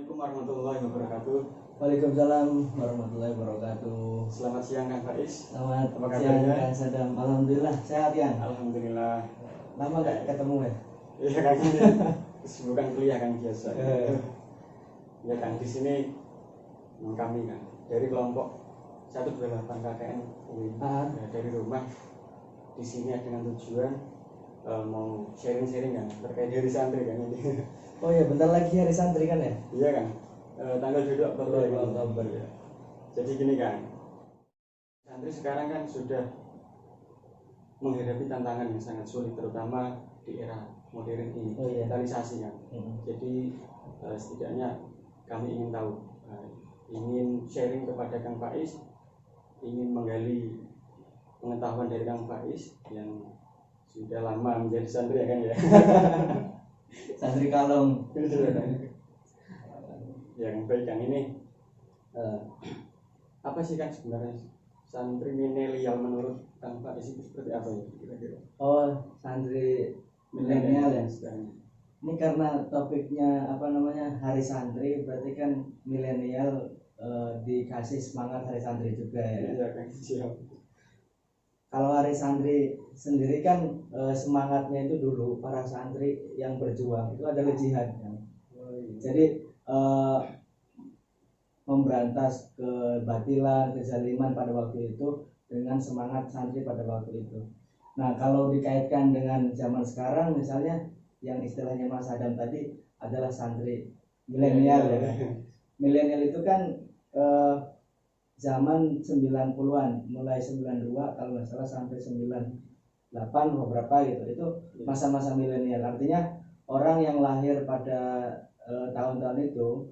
Assalamualaikum warahmatullahi wabarakatuh. Waalaikumsalam warahmatullahi wabarakatuh. Selamat siang Kang Faiz. Selamat Apa siang kabarnya? Kang Sadam. Alhamdulillah sehat ya. Alhamdulillah. Lama gak ketemu ya? Iya Kang, ini kesibukan kuliah kan biasa. Ya Kang, di sini kami kan dari kelompok 128 KKN UIN. Ya, dari rumah di sini dengan tujuan mau sharing-sharing kan terkait hari santri kan ini. Oh ya, bentar lagi hari santri kan ya? Iya kan, tanggal 22 Oktober. 22 Oktober ya. Jadi gini kan, santri sekarang kan sudah menghadapi tantangan yang sangat sulit, terutama di era modern ini, digitalisasi kan. Jadi setidaknya kami ingin tahu, ingin sharing kepada Kang Faiz, ingin menggali pengetahuan dari Kang Faiz yang sudah lama menjadi santri ya kan ya. Santri kalong. Yang baik Kang, ini apa sih Kang sebenarnya santri milenial menurut Kang Faiz itu seperti apa ya kira-kira? Oh, santri milenial ya. Ini karena topiknya hari santri, berarti kan milenial dikasih semangat hari santri juga ya. Iya Kang, siap. Kalau hari santri sendiri kan semangatnya itu dulu para santri yang berjuang itu adalah jihad kan. Jadi memberantas kebatilan, kezaliman pada waktu itu dengan semangat santri pada waktu itu. Nah, kalau dikaitkan dengan zaman sekarang, misalnya yang istilahnya Mas Adam tadi adalah santri milenial ya. Milenial itu kan zaman 90-an, mulai 92 kalau nggak salah sampai 98 beberapa gitu. Itu masa-masa milenial. Artinya orang yang lahir pada tahun-tahun itu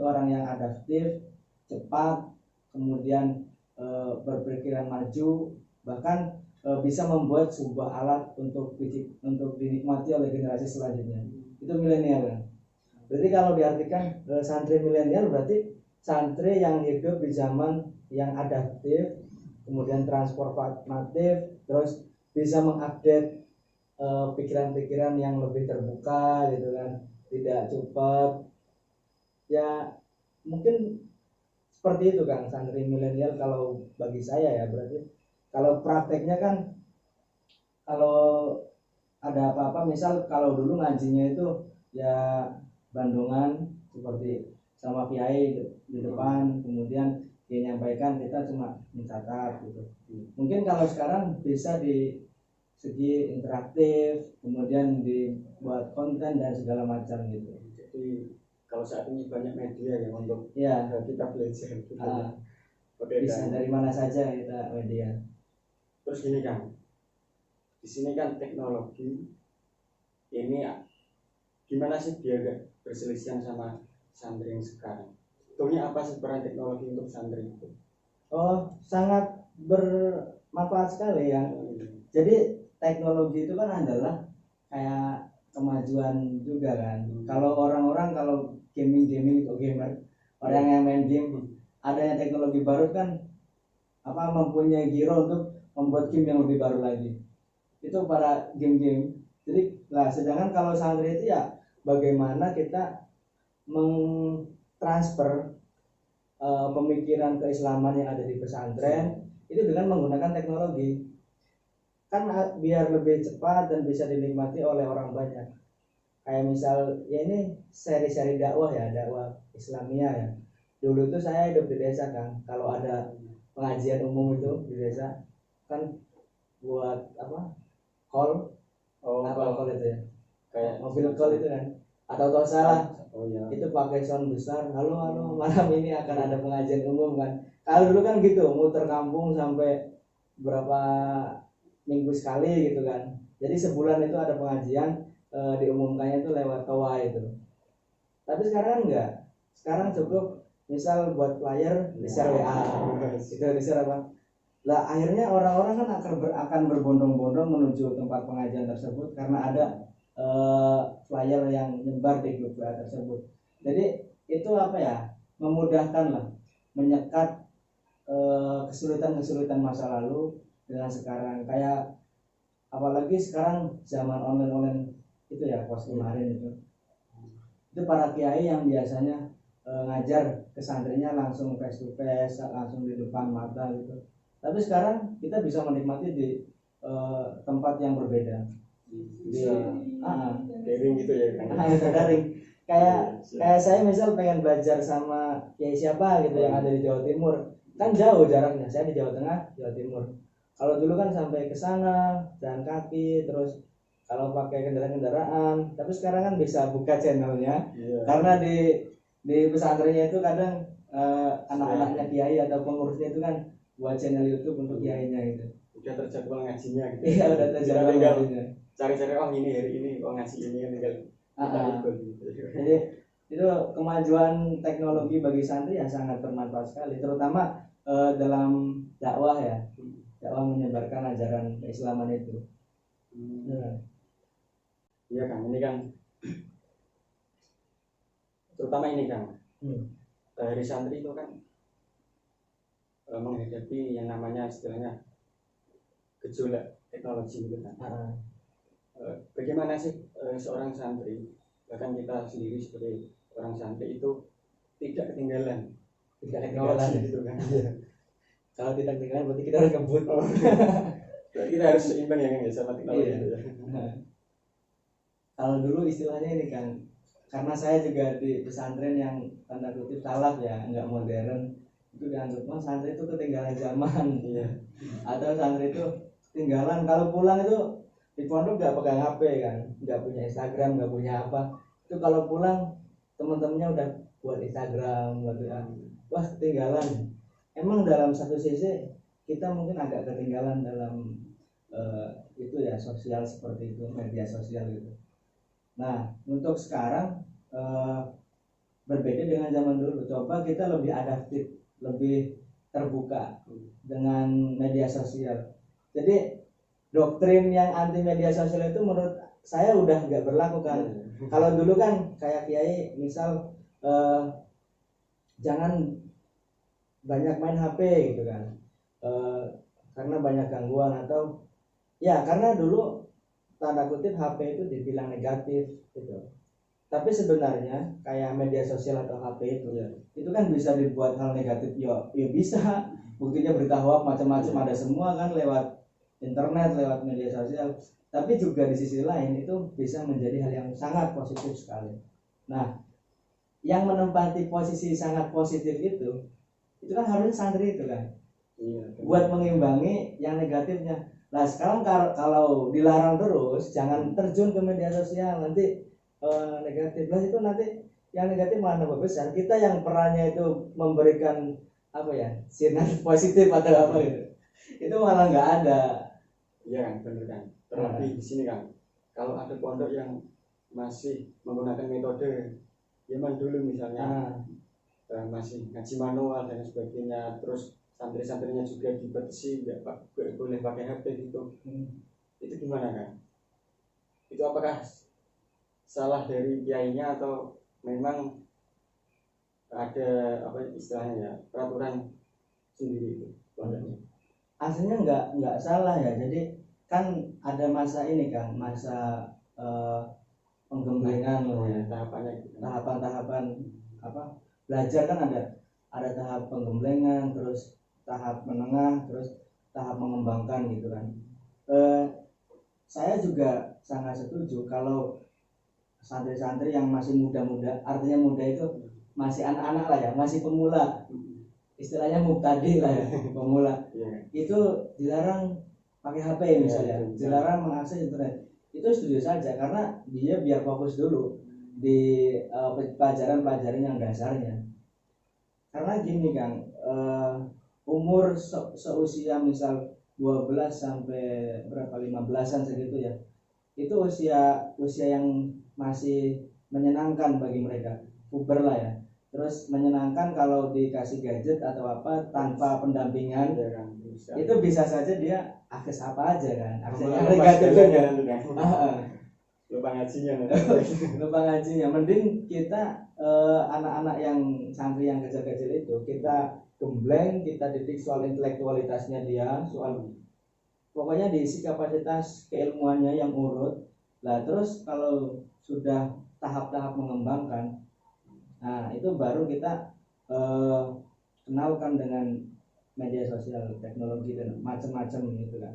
orang yang adaptif, cepat, kemudian berpikiran maju, bahkan bisa membuat sebuah alat untuk dinikmati oleh generasi selanjutnya. Itu milenial kan. Berarti kalau diartikan santri milenial berarti santri yang hidup di zaman yang adaptif, kemudian transformatif, terus bisa mengupdate pikiran-pikiran yang lebih terbuka gitu kan, tidak cepat. Ya mungkin seperti itu kan santri milenial kalau bagi saya ya. Berarti kalau prakteknya kan kalau ada apa-apa, misal kalau dulu ngajinya itu ya bandungan seperti sama kiai di depan, kemudian dia nyampaikan, kita cuma mencatat gitu. Mungkin kalau sekarang bisa di segi interaktif, kemudian dibuat konten dan segala macam gitu. Jadi kalau saat ini banyak media yang untuk kita belajar gitu. Bisa dari mana saja kita media. Terus gini kan, di sini kan teknologi ini gimana sih biar berselisihan sama santri yang sekarang? Sebetulnya apa sih peran teknologi untuk santri itu? Oh, sangat bermanfaat sekali ya. Jadi teknologi itu kan adalah kayak kemajuan juga kan. Kalau orang-orang kalau gaming atau gamer, orang yang main game, adanya teknologi baru kan mempunyai giro untuk membuat game yang lebih baru lagi. Itu para game-game. Jadi sedangkan kalau santri itu ya bagaimana kita mengtransfer pemikiran keislaman yang ada di pesantren itu dengan menggunakan teknologi kan biar lebih cepat dan bisa dinikmati oleh orang banyak. Kayak misal ya ini seri-seri dakwah Islamiyah ya. Dulu itu saya hidup di desa kan, kalau ada pengajian umum itu di desa kan buat call call itu ya, kayak mobil call itu kan, atau kalau salah itu pakai sound besar, halo malam ini akan ada pengajian umum kan. Kalau dulu kan gitu, muter kampung sampai berapa minggu sekali gitu kan. Jadi sebulan itu ada pengajian, diumumkannya itu lewat toa itu. Tapi sekarang kan enggak. Sekarang cukup misal buat flyer di share WA, itu di share apa. Lah akhirnya orang-orang kan akan berbondong-bondong menuju tempat pengajian tersebut karena ada flyer yang nyebar di grup WA tersebut. Jadi itu memudahkan lah, menyekat kesulitan masa lalu dengan sekarang. Kayak apalagi sekarang zaman online itu ya, pos kemarin itu para kiai yang biasanya ngajar ke santrinya langsung face to face, langsung di depan mata gitu. Tapi sekarang kita bisa menikmati di tempat yang berbeda. Bisa daring gitu ya kan? Daring. Kayak saya misal pengen belajar sama kiai siapa gitu yang ada di Jawa Timur, kan jauh jaraknya. Saya di Jawa Tengah, Jawa Timur. Kalau dulu kan sampai ke sana jalan kaki, terus kalau pakai kendaraan, tapi sekarang kan bisa buka channelnya. Karena di pesantrennya itu kadang anak-anaknya kiai atau pengurusnya itu kan buat channel YouTube untuk kiainya gitu. Udah terjadwal ngajinya gitu. Iya, udah terjadwal ngajinya. Cari-cari ini hari ini ngaji ini kan tinggal ikut gitu. Jadi itu kemajuan teknologi bagi santri yang sangat bermanfaat sekali, terutama dalam dakwah ya. Dakwah menyebarkan ajaran keislaman itu. Iya kan, ini kan terutama ini kan dari santri itu kan menghadapi yang namanya istilahnya gejolak teknologi gitu kan. Bagaimana sih seorang santri, bahkan kita sendiri sebagai orang santri itu tidak ketinggalan gitu kan. Kalau tidak ketinggalan berarti kita harus ngebut. Kita harus seimbang ya kan sama teknologi itu ya. Kalau dulu istilahnya ini kan, karena saya juga di pesantren yang tanda kutip salaf ya, nggak modern, itu dianggap santri itu ketinggalan zaman, atau santri itu ketinggalan. Kalau pulang itu di pondok nggak pegang HP kan, nggak punya Instagram, nggak punya apa. Itu kalau pulang teman-temannya udah buat Instagram, wah ketinggalan. Emang dalam satu sisi kita mungkin agak ketinggalan dalam itu ya, sosial seperti itu, media sosial gitu. Nah, untuk sekarang berbeda dengan zaman dulu. Coba kita lebih adaptif, lebih terbuka dengan media sosial. Jadi doktrin yang anti media sosial itu menurut saya udah nggak berlaku kan. Kalau dulu kan kayak kiai misal jangan banyak main HP gitu kan, karena banyak gangguan, atau ya karena dulu tanda kutip HP itu dibilang negatif gitu. Tapi sebenarnya kayak media sosial atau HP itu kan bisa dibuat hal negatif ya bisa. Buktinya berita hoax macam-macam ada semua kan lewat internet, lewat media sosial. Tapi juga di sisi lain itu bisa menjadi hal yang sangat positif sekali. Nah, yang menempati posisi sangat positif itu kan harusnya santri itu kan, buat mengimbangi yang negatifnya. Nah sekarang kalau dilarang terus, jangan terjun ke media sosial, nanti negatif. Nah itu nanti yang negatif malah tambah besar. Kita yang perannya itu memberikan apa ya, sinar positif atau apa gitu, itu malah nggak ada. Iya kan, benar kan. Terlebih di sini kan, kalau ada pondok yang masih menggunakan metode zaman dulu misalnya, masih ngaji manual dan sebagainya, terus santri-santrinya juga dibatasi nggak boleh pakai HP gitu. Itu gimana kan? Itu apakah salah dari kiainya atau memang ada apa istilahnya ya, peraturan sendiri itu pondoknya? Aslinya nggak salah ya. Jadi kan ada masa ini kan, masa penggemblengan ya, tahapan-tahapan apa belajar kan ada tahap penggemblengan, terus tahap menengah, terus tahap mengembangkan gitu kan. Saya juga sangat setuju kalau santri-santri yang masih muda-muda, artinya muda itu masih anak-anak lah ya, masih pemula, istilahnya mubtadi lah ya, pemula, itu dilarang pakai HP misalnya, dilarang mengakses internet. Itu setuju saja, karena dia biar fokus dulu di pelajaran-pelajaran yang dasarnya. Karena gini Kang, umur seusia misal 12 sampai berapa 15-an segitu ya, itu usia yang masih menyenangkan bagi mereka, puber lah ya. Terus menyenangkan kalau dikasih gadget atau apa tanpa pendampingan, itu bisa saja dia akses apa aja kan, aksesnya negatif kan. Lupa ngajinya. Lupa ngajinya. Mending kita anak-anak yang santri yang kecil-kecil itu kita gembleng, kita didik soal intelektualitasnya dia, soal pokoknya diisi kapasitas keilmuannya yang urut. Lah terus kalau sudah tahap-tahap mengembangkan, Nah itu baru kita kenalkan dengan media sosial, teknologi dan macam-macam gitu kan.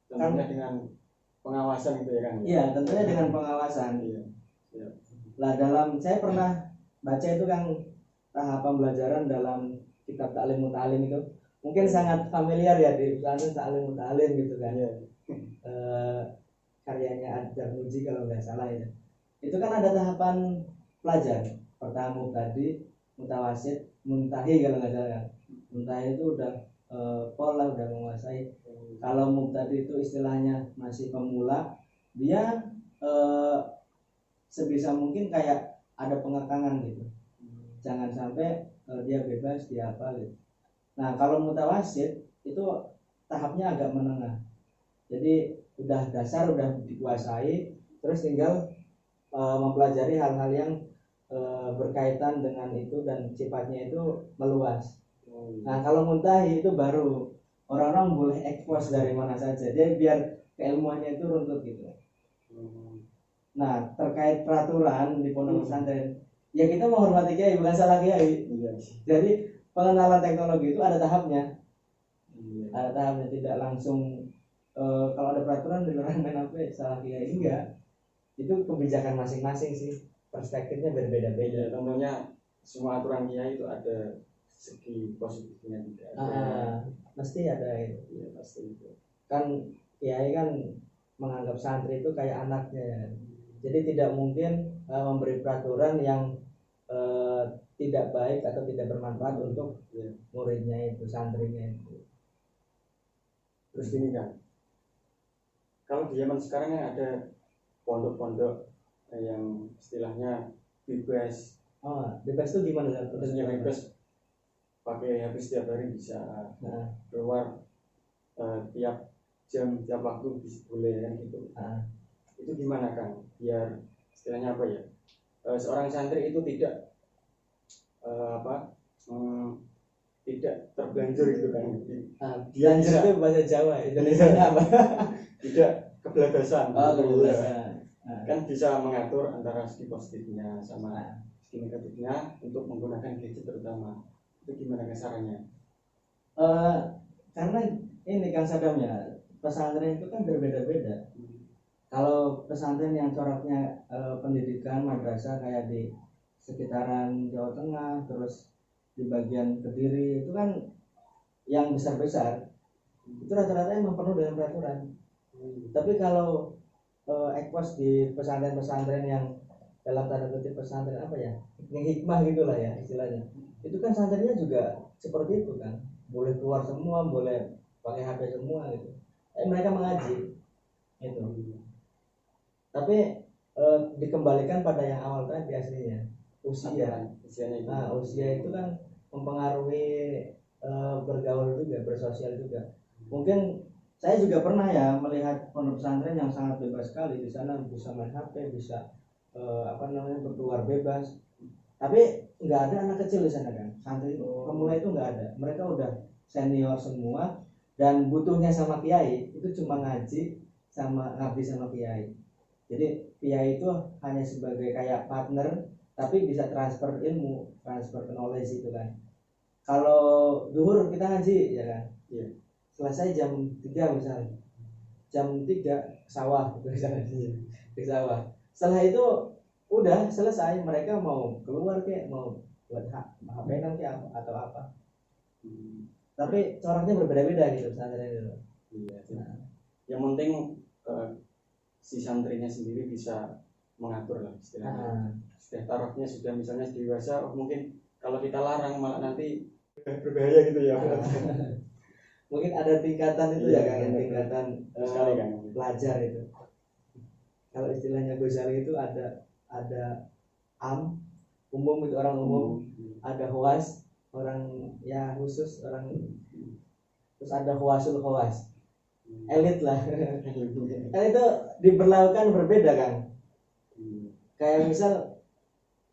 Tentunya dengan pengawasan gitu ya kan? Iya, tentunya dengan pengawasan. Iya. Iya. Lah dalam saya pernah baca itu kan tahap pembelajaran dalam kitab Ta'lim Muta'alim itu mungkin sangat familiar ya di pesantren Ta'lim Muta'alim gitu kan. Iya. Karyanya Ad-Darmuji kalau nggak salah ya. Itu kan ada tahapan pelajar. Pertama tadi mutawasid, muntahi kalau nggak salah. Muntahi itu udah pola udah menguasai. Kalau mubtadi itu istilahnya masih pemula, dia sebisa mungkin kayak ada pengekangan gitu. Jangan sampai dia bebas dia apa gitu. Nah kalau mutawasid itu tahapnya agak menengah. Jadi udah dasar udah dikuasai, terus tinggal mempelajari hal-hal yang berkaitan dengan itu dan sifatnya itu meluas. Nah kalau muntahi itu baru orang-orang boleh ekspos dari mana saja, jadi biar keilmuannya itu runtut gitu. Nah terkait peraturan di pondok pesantren, ya kita menghormati kiai bukan salah kiai. Jadi pengenalan teknologi itu ada tahapnya, ada tahapnya, tidak langsung kalau ada peraturan dilarang main HP salah kiai, enggak. Itu kebijakan masing-masing sih, perspektifnya berbeda-beda. Tentunya semua aturan kiai itu ada segi positifnya juga. Pasti ada itu. Ya, pasti itu. Kan kiai kan menganggap santri itu kayak anaknya ya. Jadi tidak mungkin memberi peraturan yang tidak baik atau tidak bermanfaat untuk muridnya itu, santrinya itu. Terus gini kan, kalau di zaman sekarang kan ada pondok-pondok yang istilahnya bebas. Bebas itu gimana? Terusnya bebas pakai HP setiap hari bisa, keluar tiap jam tiap waktu bisa boleh kan gitu. Itu gimana kan biar istilahnya apa ya, seorang santri itu tidak tidak terbelanjur gitu kan. Dia itu bahasa Jawa, Indonesia apa? Tidak kebablasan. Kebablasan. Kan bisa mengatur antara segi positifnya sama segi negatifnya untuk menggunakan gadget terutama. Itu gimana kasarannya? Karena ini Kang Sadam ya, pesantren itu kan berbeda-beda. Kalau pesantren yang coraknya pendidikan madrasah kayak di sekitaran Jawa Tengah, terus di bagian Kediri itu kan yang besar-besar, itu rata-rata emang penuh dengan peraturan. Tapi kalau ekspos di pesantren-pesantren yang dalam tanda kutip pesantren apa ya, yang hikmah gitulah ya istilahnya, itu kan santrinya juga seperti itu kan, boleh keluar semua, boleh pakai HP semua gitu. Mereka mengaji itu. Tapi dikembalikan pada yang awal tadi aslinya, usia. Usia itu kan mempengaruhi bergaul juga, bersosial juga. Mungkin saya juga pernah ya melihat pondok pesantren yang sangat bebas sekali, di sana bisa main HP, bisa berkeluar bebas. Tapi nggak ada anak kecil di sana kan, santri pemula itu nggak ada. Mereka udah senior semua dan butuhnya sama kiai itu cuma ngaji sama ngabdi sama kiai. Jadi kiai itu hanya sebagai kayak partner, tapi bisa transfer ilmu, transfer knowledge itu kan. Kalau zuhur kita ngaji ya kan, selesai jam 3 misalnya, jam 3 sawah ke sawah. Setelah itu udah selesai, mereka mau keluar kayak mau buat HP-an kayak atau apa. Tapi coraknya berbeda-beda gitu pesantren itu. Yang penting si santrinya sendiri bisa mengatur lah istilahnya. Sudah tarafnya sudah misalnya dewasa, mungkin kalau kita larang malah nanti berbahaya gitu ya. Mungkin ada tingkatan itu ya kan, tingkatan sekali kan pelajar itu. Kalau istilahnya Ghazali itu ada umum itu orang umum, ada khawas orang ya khusus orang, terus ada khawasul khawas, elit lah. Kan itu diberlakukan berbeda kan. Kayak misal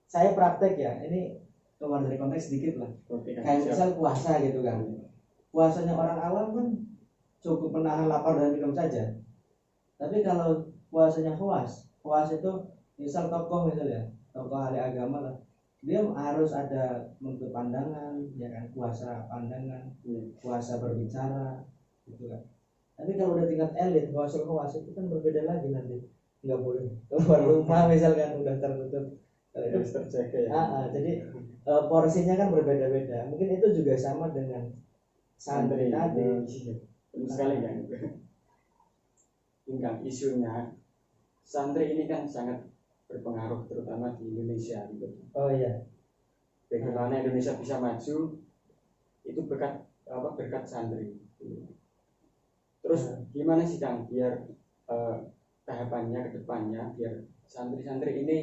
saya praktek ya, ini keluar dari konteks sedikit lah. Kayak misal puasa gitu kan. Puasanya orang awam kan cukup menahan lapar dan minum saja. Tapi kalau puasanya khawas itu misal tokoh misalnya, tokoh ahli agama lah, dia harus ada menutup pandangan, ya kan, kuasa pandangan, kuasa berbicara, gitu kan. Tapi kalau udah tingkat elit, kuasa itu kan berbeda lagi nanti, nggak boleh keluar rumah misalkan, udah tertutup. Itu terjaga ya. Jadi porsinya kan berbeda-beda. Mungkin itu juga sama dengan santri tadi. Benar sekali kan. Tinggal isunya santri ini kan sangat berpengaruh terutama di Indonesia gitu. Oh iya. Bagaimana Indonesia bisa maju itu berkat santri. Terus gimana sih Kang biar tahapannya ke depannya biar santri-santri ini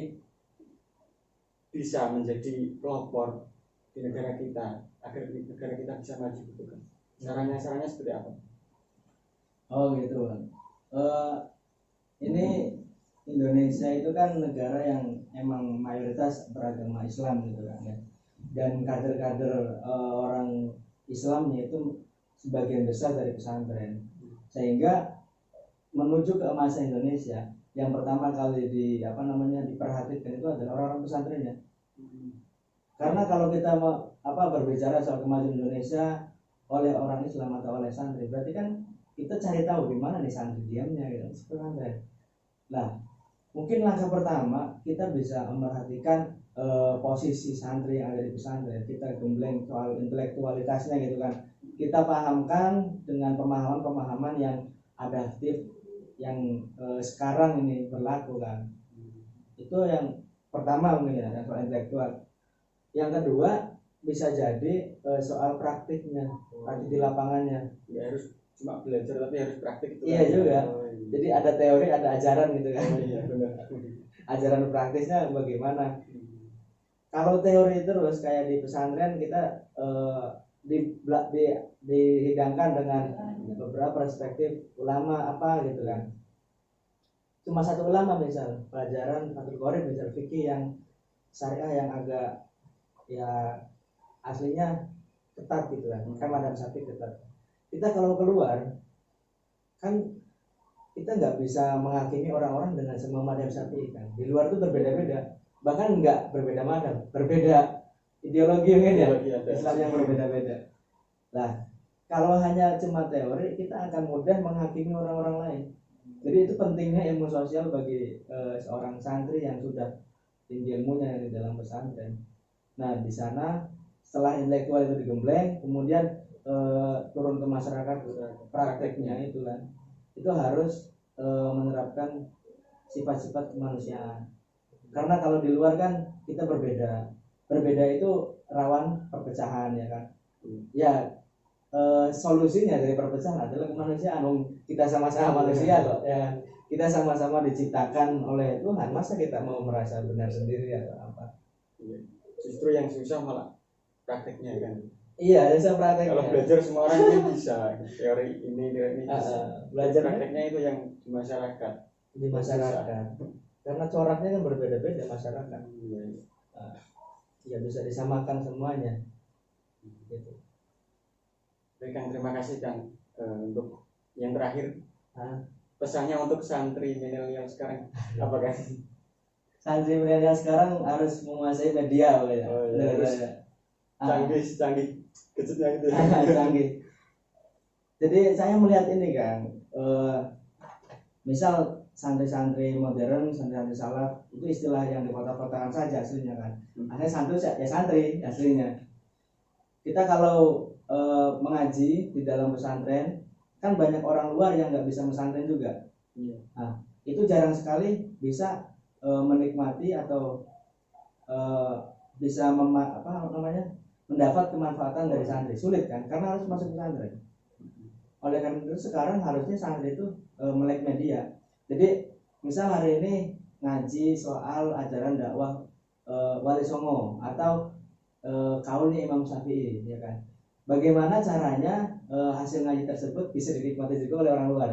bisa menjadi pelopor di negara kita agar negara kita bisa maju gitu kan. Sarannya seperti apa? Oh gitu. Ini Indonesia itu kan negara yang emang mayoritas beragama Islam gitu kan ya. Dan kader-kader orang Islamnya itu sebagian besar dari pesantren. Sehingga menuju ke emasnya Indonesia, yang pertama kali diperhatikan itu adalah orang-orang pesantrennya. Karena kalau kita berbicara soal kemajuan Indonesia oleh orang Islam atau oleh santri, berarti kan kita cari tahu di mana nih santri diamnya gitu, pesantren. Nah, mungkin langkah pertama kita bisa memperhatikan posisi santri yang ada di pesantren. Kita gembleng soal intelektualitasnya gitu kan. Kita pahamkan dengan pemahaman-pemahaman yang adaptif yang sekarang ini berlaku kan. Itu yang pertama mungkin ya, soal intelektual. Yang kedua bisa jadi soal praktik di lapangannya. Ya harus cuma belajar tapi harus praktik itu. Iya kan? Juga. Jadi ada teori, ada ajaran gitu kan. Iya benar. Ajaran praktisnya bagaimana? Kalau teori terus kayak di pesantren kita dihidangkan dengan beberapa perspektif ulama gitu kan. Cuma satu ulama misal pelajaran Fathul Qorib misal fikih yang syariah yang agak ya aslinya ketat gitu kan. Kan madhab Syafi'i ketat. Kita kalau keluar kan kita nggak bisa menghakimi orang-orang dengan semua madhab Syafi'i kan. Di luar itu berbeda-beda. Bahkan nggak berbeda madhab, berbeda ideologi mungkin ya, Islam yang berbeda-beda. Nah, kalau hanya cuma teori, kita akan mudah menghakimi orang-orang lain. Jadi itu pentingnya ilmu sosial bagi seorang santri yang sudah tinggi ilmunya di dalam pesantren. Nah, di sana setelah intelektual itu digembleng, kemudian turun ke masyarakat prakteknya itu kan, itu harus menerapkan sifat-sifat kemanusiaan. Karena kalau di luar kan kita berbeda itu rawan perpecahan ya kan. Ya solusinya dari perpecahan adalah kemanusiaan. Kita sama-sama manusia kok ya. Kita sama-sama diciptakan oleh Tuhan. Masa kita mau merasa benar sendiri atau apa? Justru yang susah malah prakteknya kan. Iya, susah prakteknya. Kalau belajar semua orang ini bisa, teori ini bisa. Belajar prakteknya itu yang di masyarakat. Di masyarakat. Karena coraknya kan berbeda-beda masyarakat. Ya bisa disamakan semuanya. Gitu. Baik Kang, terima kasih Kang untuk yang terakhir. Pesannya untuk santri milenial sekarang apa kan? Santri milenial sekarang harus menguasai media ya. Canggih kecutnya gitu. Canggih. Jadi saya melihat ini kan, misal santri-santri modern, santri-santri salaf itu istilah yang dikotak-kotakan saja aslinya kan. Aslinya santri ya santri aslinya. Kita kalau mengaji di dalam pesantren kan banyak orang luar yang nggak bisa pesantren juga. Nah, itu jarang sekali bisa menikmati atau bisa mendapat kemanfaatan dari santri. Sulit kan, karena harus masuk pesantren. Oleh karena itu sekarang harusnya santri itu melek media. Jadi misal hari ini ngaji soal ajaran dakwah Wali Songo atau kaulnya Imam Syafi'i, ya kan? Bagaimana caranya hasil ngaji tersebut bisa dinikmati juga oleh orang luar?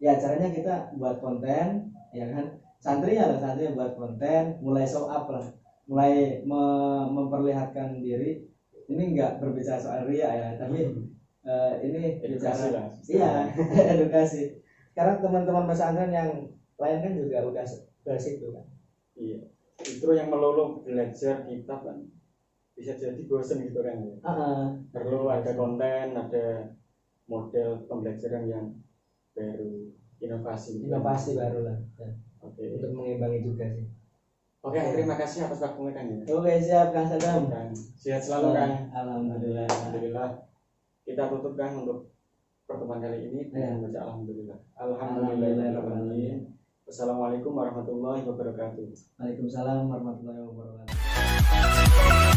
Ya caranya kita buat konten, ya kan? Santrinya buat konten, mulai show up lah, mulai memperlihatkan diri. Ini enggak berbicara soal ria ya, tapi ini edukasi lah. Iya, edukasi. Sekarang teman-teman pesantren yang lain kan juga udah situ kan. Iya. justru yang melulu belajar kitab kan bisa jadi bosen gitu kan ya. Perlu ada konten, ada model pembelajaran yang baru, inovasi baru lah. Oke. Untuk mengimbangi juga sih. Oke, terima kasih atas waktunya kan ya. Oke, siap Kang Sadam. Sehat selalu kan. Alhamdulillah. Alhamdulillah. Kita tutup kan untuk pertemuan kali ini dengan baca alhamdulillah. Alhamdulillah. Wassalamualaikum warahmatullahi wabarakatuh. Waalaikumsalam warahmatullahi wabarakatuh.